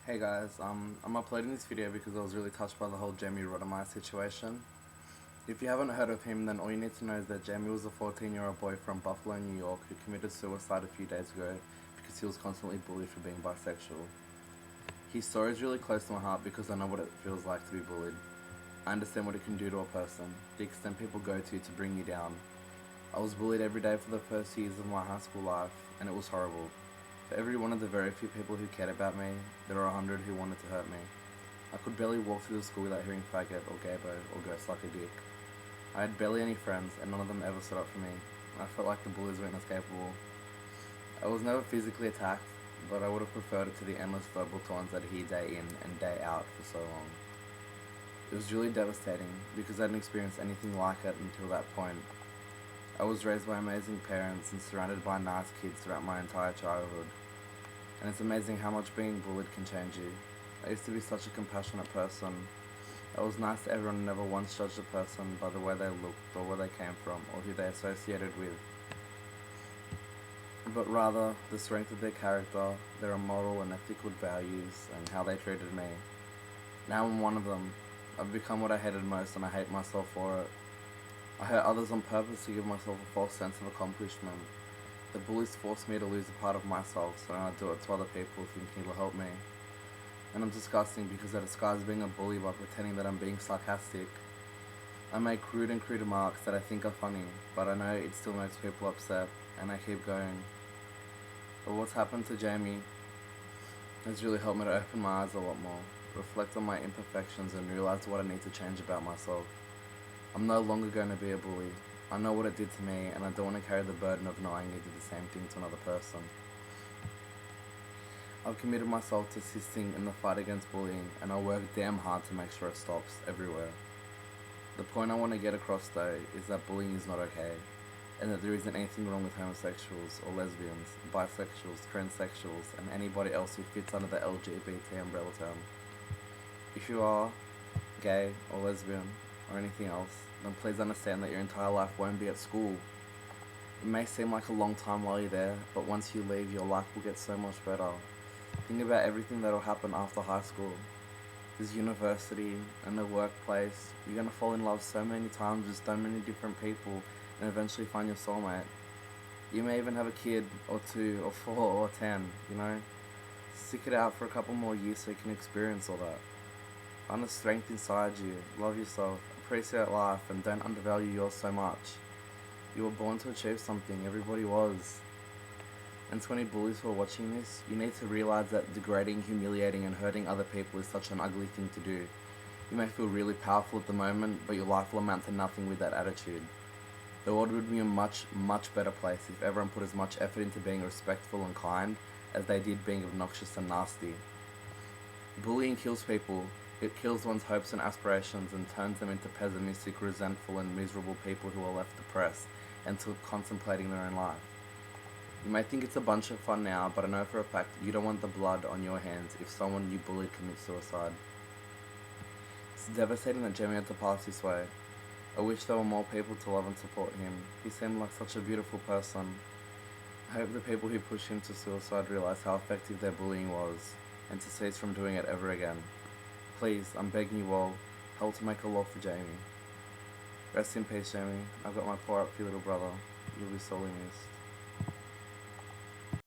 Hey guys, I'm uploading this video because I was really touched by the whole Jamey Rodemeyer situation. If you haven't heard of him, then all you need to know is that Jamey was a 14-year-old boy from Buffalo, New York, who committed suicide a few days ago because he was constantly bullied for being bisexual. His story is really close to my heart because I know what it feels like to be bullied. I understand what it can do to a person, the extent people go to bring you down. I was bullied every day for the first years of my high school life, and it was horrible. For every one of the very few people who cared about me, there were 100 who wanted to hurt me. I could barely walk through the school without hearing faggot or gaybo or go suck a dick. I had barely any friends, and none of them ever stood up for me. I felt like the bullies were inescapable. I was never physically attacked, but I would have preferred it to the endless verbal taunts I'd hear day in and day out for so long. It was really devastating because I hadn't experienced anything like it until that point. I was raised by amazing parents and surrounded by nice kids throughout my entire childhood. And it's amazing how much being bullied can change you. I used to be such a compassionate person. I was nice to everyone and never once judged a person by the way they looked or where they came from or who they associated with, but rather the strength of their character, their moral and ethical values, and how they treated me. Now I'm one of them. I've become what I hated most and I hate myself for it. I hurt others on purpose to give myself a false sense of accomplishment. The bullies forced me to lose a part of myself, so now I do it to other people thinking it'll help me. And I'm disgusting because I disguise being a bully by pretending that I'm being sarcastic. I make crude remarks that I think are funny, but I know it still makes people upset, and I keep going. But what's happened to Jamey has really helped me to open my eyes a lot more, reflect on my imperfections and realize what I need to change about myself. I'm no longer going to be a bully. I know what it did to me, and I don't want to carry the burden of knowing it did the same thing to another person. I've committed myself to assisting in the fight against bullying, and I'll work damn hard to make sure it stops everywhere. The point I want to get across though is that bullying is not okay, and that there isn't anything wrong with homosexuals or lesbians, bisexuals, transsexuals, and anybody else who fits under the LGBT umbrella term. If you are gay or lesbian or anything else, then please understand that your entire life won't be at school. It may seem like a long time while you're there, but once you leave, your life will get so much better. Think about everything that'll happen after high school. There's university and the workplace. You're gonna fall in love so many times with so many different people and eventually find your soulmate. You may even have a kid or 2 or 4 or 10, you know? Stick it out for a couple more years so you can experience all that. Find the strength inside you, love yourself, appreciate life, and don't undervalue yours so much. You were born to achieve something, everybody was. And to any bullies who are watching this, you need to realize that degrading, humiliating, and hurting other people is such an ugly thing to do. You may feel really powerful at the moment, but your life will amount to nothing with that attitude. The world would be a much, much better place if everyone put as much effort into being respectful and kind as they did being obnoxious and nasty. Bullying kills people. It kills one's hopes and aspirations and turns them into pessimistic, resentful, and miserable people who are left depressed and contemplating their own life. You may think it's a bunch of fun now, but I know for a fact you don't want the blood on your hands if someone you bullied commits suicide. It's devastating that Jamey had to pass this way. I wish there were more people to love and support him. He seemed like such a beautiful person. I hope the people who pushed him to suicide realize how effective their bullying was, and to cease from doing it ever again. Please, I'm begging you all, help to make a law for Jamey. Rest in peace, Jamey. I've got my paw up for your little brother. You'll be sorely missed.